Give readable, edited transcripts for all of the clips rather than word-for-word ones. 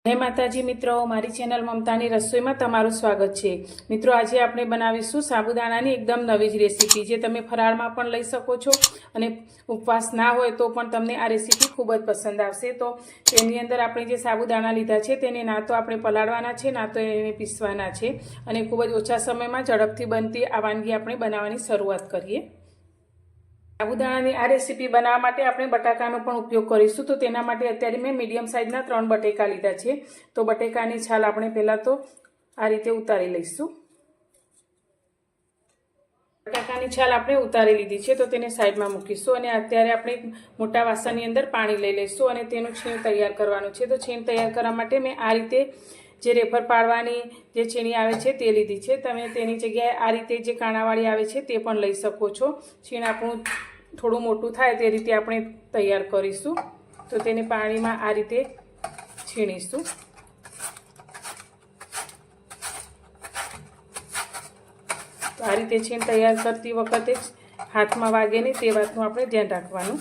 जय माताजी मित्रों, मारी चेनल ममतानी रसोई में तमारुं स्वागत है। मित्रों, आज आपणे बनावीशुं साबुदाणानी एकदम नवी ज रेसिपी जे तमे फराळमां पण लई शको छो अने उपवास ना होय तो पण तमने आ रेसिपी खूब ज पसंद आवशे। तो तेनी अंदर आपणे जे साबुदाणा लीधा छे तेने ना तो आपणे पलाळवाना छे ना तो एने पीसवाना छे अने खूब ज ओछा समयमां झड़पथी बनती आ वानगी आपणे बनाववानी शरूआत करीए। साबुदाणानी आ रेसिपी बनाववा माटे आपणे बटाकानो पण उपयोग करीशुं। तो तेना माटे अत्यारे मैं मीडियम साइजना 3 बटेका लीधा छे। तो बटेकानी छाल आपणे पहेला तो आ रीते उतारी लईशुं। बटाकानी छाल आपणे उतारी लीधी छे तो तेने साइडमां मूकीशुं अने अत्यारे आपणे मोटा वासणनी अंदर पाणी लई लईशुं अने तेनुं छीण तैयार करवानुं छे। तो छीण तैयार करवा माटे मैं आ रीते जे रेफर पाड़वानी जे छीणी आवे छे ते लीधी छे। तमे तेनी जग्याए आ रीते जे काणावाળી आवे छे ते पण लई शको छो। छीण आपणुं थोड़ुं मोटुं थाय ते रीते आपणे तैयार करीशुं। तो तेने पाणीमां आ रीते छीणीशुं। तो आ रीते छीण तैयार करती वखते हाथमां वागे नहीं ते वातनुं आपणे ध्यान राखवानुं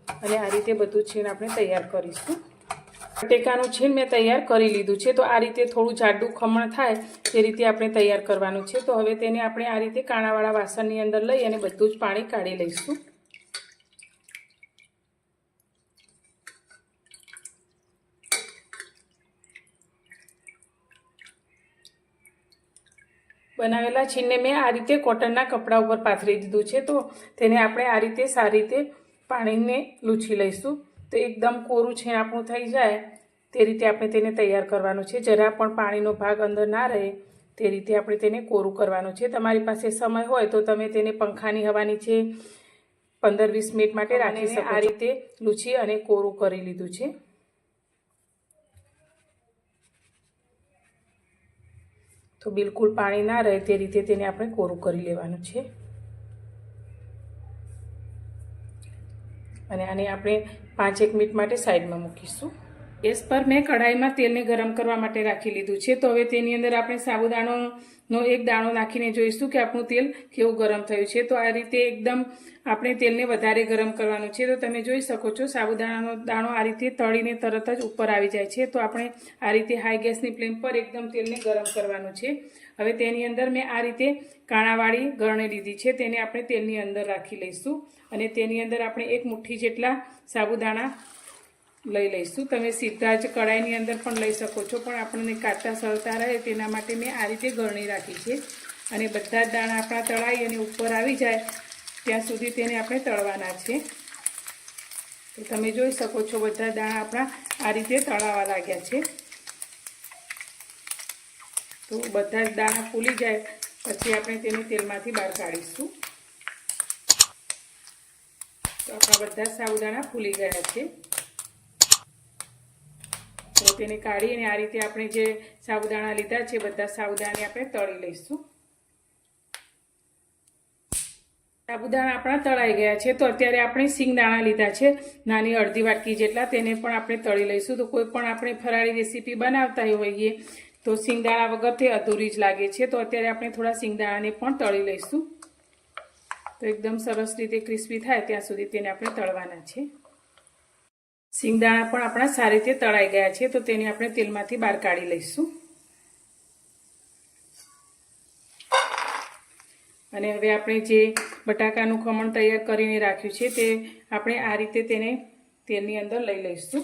अने आ रीते बधुं छीण आपणे तैयार करीशुं। बटेकानुं छीण मैं तैयार करी लीधुं छे। तो आ रीते थोड़ुं जाडुं खमण थाय ते रीते आपणे तैयार करवानुं छे। तो हवे तेने आपणे आ रीते काणावाळा वासणनी अंदर लई अने बधुं ज पाणी काढी लईशुं। बनावेला छीणने मैं आ रीते कॉटनना कपड़ा पर पाथरी दीधुं छे। तो तेने आपणे आ रीते सारी रीते पाणीने लूछी लईशुं। तो एकदम कोरुं छीण आपणुं थई जाय ते रीते आपणे तेने तैयार करवानुं छे। जरा पण पाणीनो भाग अंदर ना रहे ते रीते आपणे तेने कोरुं करवानुं छे। तमारी पासे समय होय तो तमे तेने पंखानी हवा नीचे 15-20 मिनिट माटे राखी शको छो। आ रीते लूछी अने कोरुं करी लीधुं छे। तो बिल्कुल पाणी ना रहे ते रीते तेने आपणे कोरुं करी लेवानुं छे अने आने आपणे 5-1 मिनिट माटे साइडमां मूकीशुं। गैस पर मैं कढ़ाई में तेल ने गरम करवा माटे राखी लीधुं छे। तो हवे तेनी अंदर आपणे साबुदाणोनो एक दाणो नाखीने जोईशुं कि आपणुं तेल केवुं गरम थयुं छे। तो आ रीते एकदम आपणे तेलने वधारे गरम करवानुं छे। तो तमे जोई शको छो साबुदाणानो दाणो आ रीते तळीने तरत ज उपर आवी जाय छे। तो आपणे आ रीते हाई गैसनी फ्लेम पर एकदम तेलने गरम करवानुं छे। हवे तेनी अंदर मैं आ रीते काणावाળી गरणी लीधी छे तेने आपणे तेलनी अंदर राखी लईशुं अने तेनी अंदर आपणे 1 मुठ्ठी जेटला साबुदाणा लई लईशुं। तमे सीधा ज कढ़ाईनी अंदर पण लई शको छो पण आपणे काचा सरता रहे तेना माटे मैं आ रीते गरणी राखी छे अने बधा ज दाणा आपणा तळाई अने उपर आवी जाय त्यां सुधी तेने आपणे तळवाना छे। तो तमे जोई शको छो बधा दाणा आपणा आ रीते तळावा लाग्या छे। तो बधा ज दाणा फूली जाय पछी आपणे तेने तेलमांथी बहार काढीशुं। तो आपणा बधा साबुदाणा फूली गया छे। तो तेने काढीने आ रीते आपणे जे साबुदाणा लीधा छे बधा साबुदाणाने आपणे तળી लईशुं। साबुदाणा आपणा तळाई गया छे। तो अत्यारे आपणे सिंगदाणा लीधा छे नानी अर्धी वाटकी जेटला तेने पण आपणे तળી लईशुं। तो कोई पण आपणे फराળી रेसिपी बनावता होईए तो सिंगदाणा वगर ते अधूरी ज लागे छे। तो अत्यारे आपणे थोड़ा सिंगदाणाने पण तળી लईशुं। तो एकदम सरस रीते क्रिस्पी थाय त्यां सुधी तेने आपणे तळवाना छे। सिंगदाणा पण आपणा सारी रीते तळाई गया छे। तो तेने आपणे तेलमांथी बहार काढी लईशुं अने हवे आपणे जे बटाकानुं खमण तैयार करीने राख्युं छे ते आपणे आ रीते तेने तेलनी अंदर लई लईशुं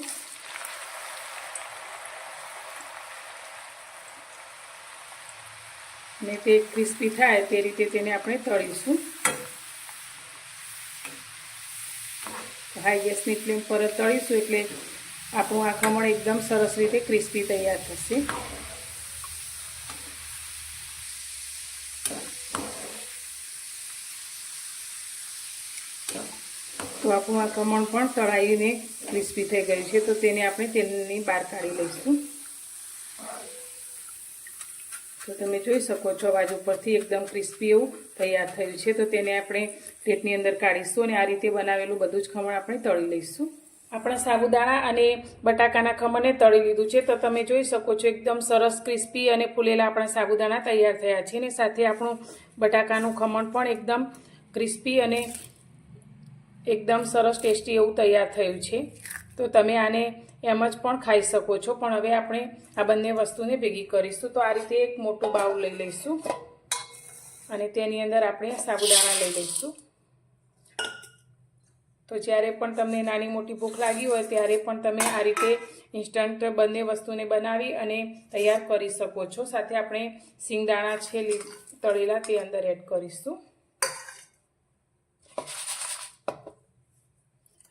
ने ते क्रिस्पी थाय ते रीते तेने आपणे तळीशुं। हाई गैसनी फ्लेम पर तळीशुं एटले आपणुं आ खमण एकदम सरस रीते क्रिस्पी तैयार थशे। तो आपणुं आ खमण पण तळाईने क्रिस्पी थई गयुं छे। तो तेने आपणे तेलनी बहार काढी लईशुं। तो तमे जोई शको छो बाजू परथी एकदम क्रिस्पी एवुं तैयार थयुं छे। तो तेने आपणे प्लेटनी अंदर काढीशुं अने आ रीते बनावेलुं बधुं ज खमण आपणे तળી लईशुं। आपणा साबुदाणा अने बटाकाना खमणने तળી लीधुं छे। तो तमे जोई शको छो एकदम सरस क्रिस्पी अने फूलेला आपणा साबुदाणा तैयार थया छे ने साथे आपणुं बटाकानुं खमण पण एकदम क्रिस्पी अने एकदम सरस टेस्टी एवुं तैयार थयुं छे। तो तमे आने એમ જ પણ ખાઈ શકો છો, પણ હવે આપણે આ બંને વસ્તુને ભેગી કરીશું. તો આ રીતે એક મોટું બાઉલ લઈ લઈશું અને તેની અંદર આપણે સાબુદાણા લઈ લઈશું. તો જ્યારે પણ તમને નાની મોટી ભૂખ લાગી હોય ત્યારે પણ તમે આ રીતે ઇન્સ્ટન્ટ બંને વસ્તુને બનાવી અને તૈયાર કરી શકો છો. સાથે આપણે સિંગદાણા છે તળેલા તે અંદર એડ કરીશું.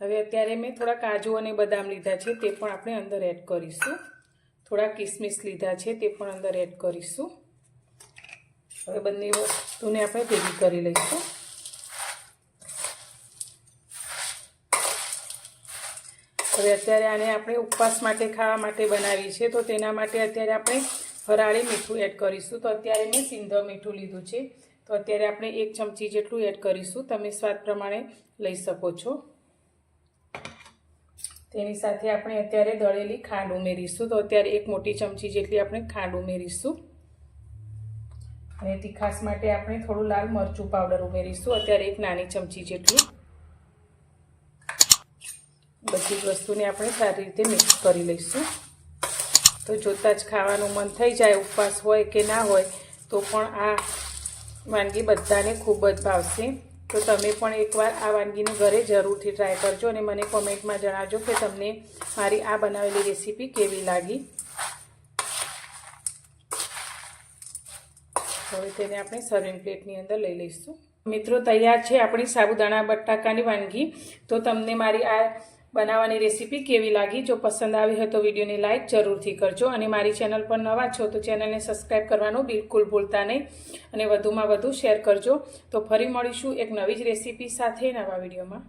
હવે અત્યારે મેં થોડા કાજુ અને બદામ લીધા છે તે પણ આપણે અંદર એડ કરીશું. થોડા કિસમિસ લીધા છે તે પણ અંદર એડ કરીશું. હવે બંને વસ્તુને આપણે ભેગી કરી લઈશું. હવે અત્યારે આને આપણે ઉપવાસ માટે ખાવા માટે બનાવી છે, તો તેના માટે અત્યારે આપણે ફરાળી મીઠું એડ કરીશું. તો અત્યારે મેં સિંધવ મીઠું લીધું છે, તો અત્યારે આપણે 1 ચમચી જેટલું એડ કરીશું. તમે સ્વાદ પ્રમાણે લઈ શકો છો. તેની સાથે આપણે અત્યારે દળેલી ખાંડ ઉમેરીશું. તો અત્યારે 1 મોટી ચમચી જેટલી આપણે ખાંડ ઉમેરીશું. અને તીખાશ માટે આપણે થોડું લાલ મરચું પાવડર ઉમેરીશું. અત્યારે 1 નાની ચમચી જેટલું. બધી જ વસ્તુને આપણે સારી રીતે મિક્સ કરી લઈશું. તો જોતાં જ ખાવાનું મન થઈ જાય, ઉપવાસ હોય કે ના હોય તો પણ આ વાનગી બધાને ખૂબ જ ભાવશે. તો તમે પણ એકવાર આ વાનગીને ઘરે જરૂરથી ટ્રાય કરજો અને મને કોમેન્ટમાં જણાવજો કે તમને મારી આ બનાવેલી રેસીપી કેવી લાગી. હવે તેને આપણે સર્વિંગ પ્લેટની અંદર લઈ લઈશું. મિત્રો, તૈયાર છે આપણી સાબુદાણા બટાકાની વાનગી. તો તમને મારી આ બનાવવાની રેસીપી કેવી લાગી? જો પસંદ આવી હોય તો વિડીયોને લાઇક જરૂરથી કરજો અને મારી ચેનલ પર નવા છો તો ચેનલને સબસ્ક્રાઈબ કરવાનું બિલકુલ ભૂલતા નહીં અને વધુમાં વધુ શેર કરજો. તો ફરી મળીશું એક નવી જ રેસીપી સાથે નવા વિડીયોમાં.